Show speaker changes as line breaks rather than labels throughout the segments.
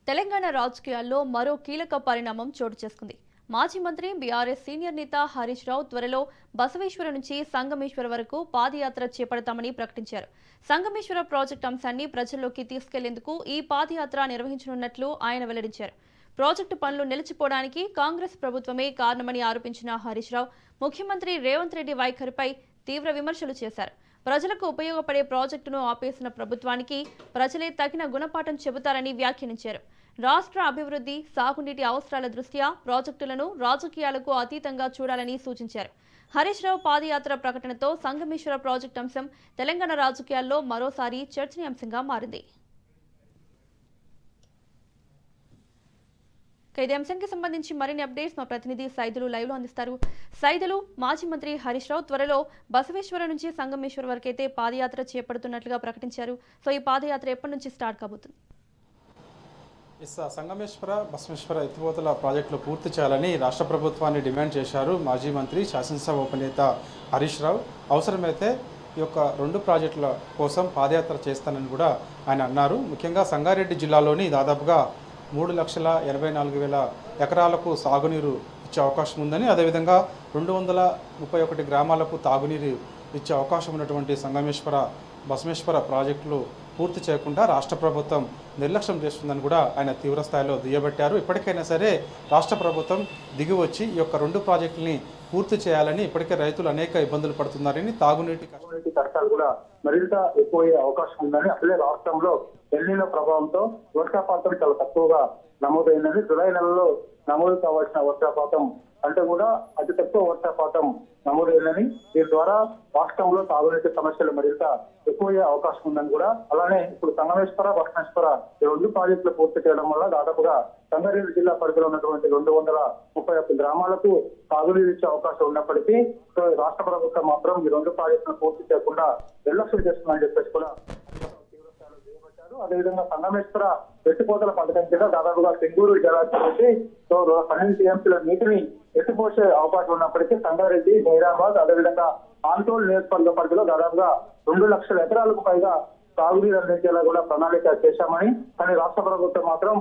తెలంగాణ రాజకీయాల్లో మరో కీలక పరిణామం చోటు చేసుకుంది. మాజీ మంత్రి బీఆర్ఎస్ సీనియర్ నేత హరీష్ రావు త్వరలో బసవేశ్వర నుంచి సంగమేశ్వర వరకు పాదయాత్ర చేపడతామని ప్రకటించారు. సంగమేశ్వర ప్రాజెక్టు అంశాన్ని ప్రజల్లోకి తీసుకెళ్లేందుకు ఈ పాదయాత్ర నిర్వహించనున్నట్లు ఆయన వెల్లడించారు. ప్రాజెక్టు పనులు నిలిచిపోవడానికి కాంగ్రెస్ ప్రభుత్వమే కారణమని ఆరోపించిన హరీష్ రావు ముఖ్యమంత్రి రేవంత్ రెడ్డి వైఖరిపై తీవ్ర విమర్శలు చేశారు. ప్రజలకు ఉపయోగపడే ప్రాజెక్టును ఆపేసిన ప్రభుత్వానికి ప్రజలే తగిన గుణపాఠం చెబుతారని వ్యాఖ్యానించారు. రాష్ట్ర అభివృద్ధి, సాగునీటి అవసరాల దృష్ట్యా ప్రాజెక్టులను రాజకీయాలకు అతీతంగా చూడాలని సూచించారు. హరీష్ రావు పాదయాత్ర ప్రకటనతో సంగమేశ్వర ప్రాజెక్టు అంశం తెలంగాణ రాజకీయాల్లో మరోసారి చర్చనీయాంశంగా మారింది. ఇదే అంశానికి సంబంధించి మరిన్ని అప్డేట్స్ మా ప్రతినిధి సైదులు లైవ్ లో అందిస్తారు. సైదులు, మాజీ మంత్రి హరీష్ రావు త్వరలో బసవేశ్వర నుంచి సంగమేశ్వర వరకు అయితే పాదయాత్ర చేపడుతున్నట్లుగా ప్రకటించారు. సో ఈ పాదయాత్ర ఎప్పటి నుంచి స్టార్ట్ కాబోతుంది?
సంగమేశ్వర, బసవేశ్వర ఎత్తిపోతల ప్రాజెక్టులు పూర్తి చేయాలని రాష్ట్ర ప్రభుత్వాన్ని డిమాండ్ చేశారు మాజీ మంత్రి, శాసనసభ ఉపనేత హరీష్ రావు. అవసరమైతే ఈ యొక్క 2 ప్రాజెక్టుల కోసం పాదయాత్ర చేస్తానని కూడా ఆయన అన్నారు. ముఖ్యంగా సంగారెడ్డి జిల్లాలోని దాదాపుగా 3,84,000 ఎకరాలకు సాగునీరు ఇచ్చే అవకాశం ఉందని, అదేవిధంగా 231 గ్రామాలకు తాగునీరు ఇచ్చే అవకాశం ఉన్నటువంటి సంగమేశ్వర, బసవేశ్వర ప్రాజెక్టులు పూర్తి చేయకుండా రాష్ట్ర ప్రభుత్వం నిర్లక్ష్యం చేస్తుందని కూడా ఆయన తీవ్రస్థాయిలో దుయ్యబట్టారు. ఇప్పటికైనా సరే రాష్ట్ర ప్రభుత్వం దిగివచ్చి ఈ యొక్క 2 ప్రాజెక్టులని పూర్తి చేయాలని, ఇప్పటికే రైతులు అనేక ఇబ్బందులు పడుతున్నారని, తాగునీటి
కష్టాలు కూడా మరింత ఎక్కువయ్యే అవకాశం ఉందని, అసలే రాష్ట్రంలో ఎల్నినో ప్రభావంతో వర్షపాతం చాలా తక్కువగా నమోదైందని, జులై నెలలో నమోదు కావాల్సిన వర్షపాతం అంటే కూడా అతి తక్కువ వర్షపాతం నమోదైందని, దీని ద్వారా రాష్ట్రంలో తాగునీటి సమస్యలు మరింత ఎక్కువయ్యే అవకాశం ఉందని కూడా, అలానే ఇప్పుడు సంగమేశ్వర, బసవేశ్వర ఈ 2 ప్రాజెక్టులు పూర్తి చేయడం వల్ల దాదాపుగా సంగారెడ్డి జిల్లా పరిధిలో ఉన్నటువంటి 231 గ్రామాలకు తాగునీరు ఇచ్చే అవకాశం ఉన్నప్పటికీ రాష్ట్ర ప్రభుత్వం మాత్రం ఈ 2 ప్రాజెక్టులు పూర్తి చేయకుండా నిర్లక్ష్యం చేస్తుందని చెప్పేసి కూడా అదేవిధంగా సంగమేశ్వర ఎత్తిపోతల పథకం కింద దాదాపుగా సింగూరు జలాశయం నుంచి 12 టీఎంసీల నీటిని ఎత్తిపోసే అవకాశం ఉన్నప్పటికీ సంగారెడ్డి, హైదరాబాద్, అదేవిధంగా ఆంతోల్ నియోజకవర్గ పరిధిలో దాదాపుగా 2 లక్షల ఎకరాలకు పైగా సాగునీరు అందించేలా కూడా ప్రణాళిక చేశామని, కానీ రాష్ట్ర ప్రభుత్వం మాత్రం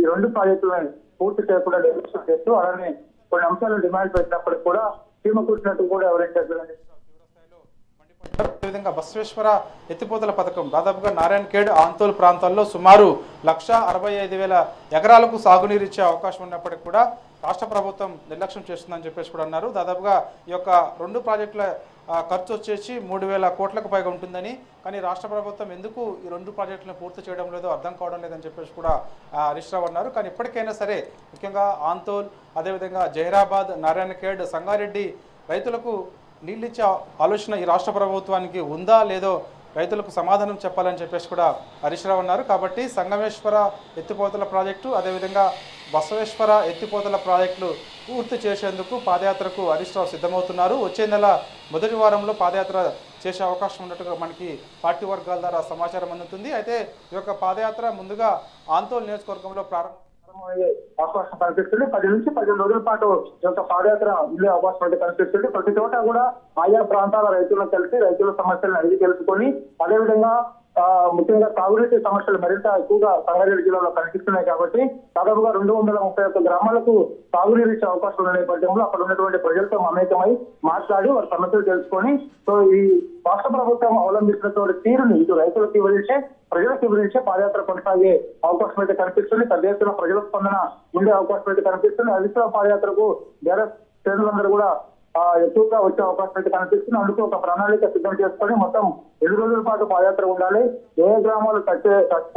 ఈ 2 ప్రాజెక్టులను పూర్తి చేయకుండా నిర్లక్ష్యం చేస్తూ అలానే కొన్ని అంశాలను డిమాండ్ పెట్టినప్పటికీ కూడా సీమ కూర్చున్నట్టు కూడా ఎవరైతే
అదేవిధంగా బసవేశ్వర ఎత్తిపోతల పథకం దాదాపుగా నారాయణఖేడ్, ఆంతోల్ ప్రాంతాల్లో సుమారు 1,65,000 ఎకరాలకు సాగునీరు ఇచ్చే అవకాశం ఉన్నప్పటికీ కూడా రాష్ట్ర ప్రభుత్వం నిర్లక్ష్యం చేస్తుందని చెప్పేసి కూడా అన్నారు. దాదాపుగా ఈ యొక్క 2 ప్రాజెక్టుల ఖర్చు వచ్చేసి 3,000 కోట్లకు పైగా ఉంటుందని, కానీ రాష్ట్ర ప్రభుత్వం ఎందుకు ఈ 2 ప్రాజెక్టులను పూర్తి చేయడం లేదో అర్థం కావడం లేదని చెప్పేసి కూడా హరీష్ రావు అన్నారు. కానీ ఇప్పటికైనా సరే ముఖ్యంగా ఆంతోల్, అదేవిధంగా జహీరాబాద్, నారాయణఖేడ్, సంగారెడ్డి రైతులకు నీళ్ళు ఇచ్చే ఆలోచన ఈ రాష్ట్ర ప్రభుత్వానికి ఉందా లేదో రైతులకు సమాధానం చెప్పాలని చెప్పేసి కూడా హరీష్ రావు అన్నారు. కాబట్టి సంగమేశ్వర ఎత్తిపోతల ప్రాజెక్టు, అదేవిధంగా బసవేశ్వర ఎత్తిపోతల ప్రాజెక్టులు పూర్తి చేసేందుకు పాదయాత్రకు హరీష్ రావు సిద్ధమవుతున్నారు. వచ్చే నెల మొదటి వారంలో పాదయాత్ర చేసే అవకాశం ఉన్నట్టుగా మనకి పార్టీ వర్గాల ద్వారా సమాచారం అందుతుంది. అయితే ఈ యొక్క పాదయాత్ర ముందుగా ఆంతోల్ నియోజకవర్గంలో
అవకాశం కనిపిస్తుంది. 10 నుంచి 15 రోజుల పాటు ఈ యొక్క పాదయాత్ర ఉండే అవకాశం కనిపిస్తుంది. ప్రతి చోట కూడా ఆయా ప్రాంతాల రైతులను కలిసి రైతుల సమస్యలను అడిగి తెలుసుకొని, అదేవిధంగా ముఖ్యంగా తాగునీటి సమస్యలు మరింత ఎక్కువగా సంగారెడ్డి జిల్లాలో కనిపిస్తున్నాయి కాబట్టి దాదాపుగా 231 గ్రామాలకు తాగునీరు ఇచ్చే అవకాశం ఉన్న నేపథ్యంలో అక్కడ ఉన్నటువంటి ప్రజలతో మమేకమై మాట్లాడి వారి సమస్యలు తెలుసుకొని, సో ఈ రాష్ట్ర ప్రభుత్వం అవలంబిస్తున్నటువంటి తీరుని ఇటు రైతులకు వివరించే, ప్రజలకు వివరించే పాదయాత్ర కొనసాగే అవకాశం అయితే కనిపిస్తుంది. పెద్ద ఎత్తున ప్రజల స్పందన ఉండే అవకాశం అయితే కనిపిస్తుంది. అధిక పాదయాత్రకు బీఆర్ఎస్ శ్రేణులందరూ కూడా ఎక్కువగా వచ్చే అవకాశం అయితే కనిపిస్తుంది. అందుకు ఒక ప్రణాళిక సిద్ధం చేసుకొని మొత్తం 7 రోజుల పాటు పాదయాత్ర ఉండాలి, ఏ గ్రామాలు టచ్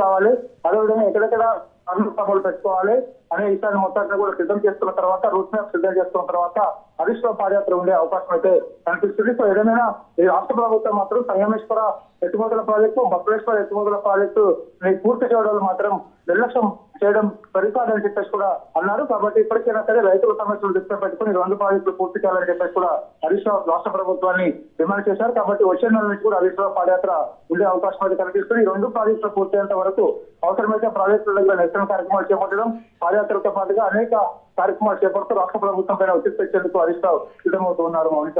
కావాలి, అదేవిధంగా ఎక్కడెక్కడ సభలు పెట్టుకోవాలి అనే విషయాన్ని మొత్తాన్ని కూడా సిద్ధం చేసుకున్న తర్వాత, రూట్ మ్యాప్ సిద్ధం చేసుకున్న తర్వాత హరీష్ రావు పాదయాత్ర ఉండే అవకాశం అయితే కనిపిస్తుంది. సో ఏదైనా ఈ రాష్ట్ర ప్రభుత్వం మాత్రం సంగమేశ్వర ఎత్తిపోతల ప్రాజెక్టు, బసవేశ్వర ఎత్తిపోతల ప్రాజెక్టు పూర్తి చేయడం మాత్రం నిర్లక్ష్యం చేయడం సరికాదని చెప్పేసి కూడా అన్నారు. కాబట్టి ఇప్పటికైనా సరే రైతుల సమస్యలు దృష్టిలో పెట్టుకుని 2 ప్రాజెక్టులు పూర్తి చేయాలని చెప్పేసి కూడా హరీష్ రావు రాష్ట్ర ప్రభుత్వాన్ని డిమాండ్ చేశారు. కాబట్టి వచ్చే నెల నుంచి కూడా హరీష్ రావు పాదయాత్ర ఉండే అవకాశం అయితే కనిపిస్తుంది. ఈ 2 ప్రాజెక్టులు పూర్తయ్యేంత వరకు అవసరమైతే ప్రాజెక్టుల దగ్గర నిరసన కార్యక్రమాలు చేపట్టడం, పాదయాత్రతో పాటుగా అనేక కార్యక్రమాలు చేపడుతూ రాష్ట్ర ప్రభుత్వం పైన ఒత్తిడి తెచ్చేందుకు హరీష్ రావు సిద్ధమవుతున్నారు. మౌనిక.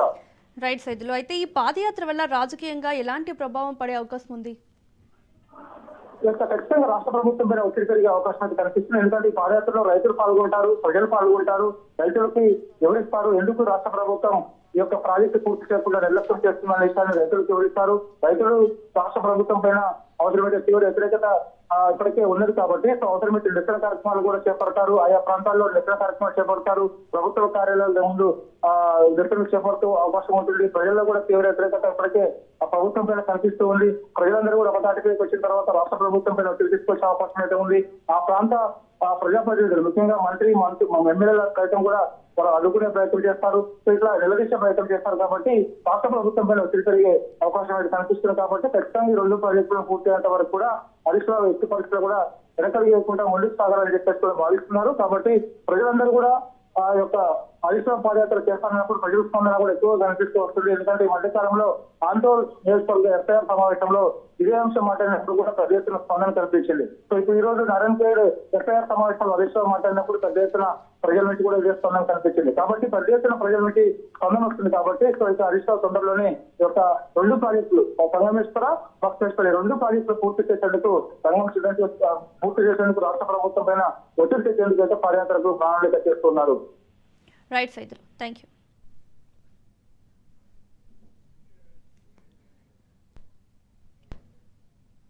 రైట్ సైదులు, అయితే ఈ పాదయాత్ర వల్ల రాజకీయంగా ఎలాంటి ప్రభావం పడే అవకాశం ఉంది?
ఖచ్చితంగా రాష్ట్ర ప్రభుత్వం పైన ఒత్తిడి పెరిగే అవకాశం అయితే కనిపిస్తుంది. ఎందుకంటే ఈ పాదయాత్రలో రైతులు పాల్గొంటారు, ప్రజలు పాల్గొంటారు. రైతులకి ఎవరిస్తారు, ఎందుకు రాష్ట్ర ప్రభుత్వం ఈ యొక్క ప్రాజెక్టు పూర్తి చేయకుండా నిర్లక్ష్యం చేస్తున్న విషయాన్ని రైతులకు వివరిస్తారు. రైతులు రాష్ట్ర ప్రభుత్వం పైన అవసరమైన తీవ్ర వ్యతిరేకత ఇప్పటికే ఉన్నది కాబట్టి అవసరమైన నిరసన కార్యక్రమాలు కూడా చేపడతారు. ఆయా ప్రాంతాల్లో నిరసన కార్యక్రమాలు చేపడతారు. ప్రభుత్వ కార్యాలయాల ముందు నిరసనలు చేపడుతూ అవకాశం ఉంటుంది. ప్రజల్లో కూడా తీవ్ర వ్యతిరేకత ఇప్పటికే ఆ ప్రభుత్వం పైన కనిపిస్తూ ఉంది. ప్రజలందరూ కూడా ఒకటాటిపైకి వచ్చిన తర్వాత రాష్ట్ర ప్రభుత్వం పైన ఒత్తిడి తీసుకొచ్చే అవకాశం అయితే ఉంది. ఆ ప్రాంత ప్రజాప్రతినిధులు ముఖ్యంగా మంత్రి ఎమ్మెల్యేల సైతం కూడా వాళ్ళు అడ్డుకునే ప్రయత్నం చేస్తారు. సో ఇట్లా నిలదీసే ప్రయత్నం చేస్తారు. కాబట్టి రాష్ట్ర ప్రభుత్వం పైన ఒత్తిడి పెరిగే అవకాశం అయితే కనిపిస్తుంది. కాబట్టి ఖచ్చితంగా ఈ 2 ప్రాజెక్టులను పూర్తయ్యేంత వరకు కూడా హరీష్ రావు ఎట్టి పరిస్థితులు కూడా వెనకడిగకుండా ముందుకు సాగాలని చెప్పేసి కూడా భావిస్తున్నారు. కాబట్టి ప్రజలందరూ కూడా ఆ యొక్క హరీష్ రావు పాదయాత్ర చేస్తానన్నప్పుడు ప్రజల స్పందన కూడా ఎక్కువగా కనిపిస్తూ వస్తుంది. ఎందుకంటే ఈ మధ్యకాలంలో ఆందోళన నియోజకవర్గ ఎఫ్ఐఆర్ సమావేశంలో ఇదే అంశం మాట్లాడినప్పుడు కూడా పెద్ద ఎత్తున స్పందన కనిపించింది. సో ఇప్పుడు ఈ రోజు నారాయణ ఖేడ్ ఎఫ్ఐఆర్ సమావేశంలో హరీష్ రావు మాట్లాడినప్పుడు పెద్ద ఎత్తున ప్రజల నుంచి కూడా ఇదే స్పందన కనిపించింది. కాబట్టి పెద్ద ఎత్తున ప్రజల నుంచి స్పందన వస్తుంది. కాబట్టి సో ఇక హరీష్ రావు తొందరలోనే ఈ యొక్క 2 ప్రాజెక్టులు సంగమేశ్వర, బక్సేశ్వర 2 ప్రాజెక్టులు పూర్తి చేసేందుకు రాష్ట్ర ప్రభుత్వం పైన ఒత్తిడి తెచ్చేందుకు అయితే పాదయాత్రకు ప్రణాళిక చేస్తున్నారు.
Right Saidulu, thank you.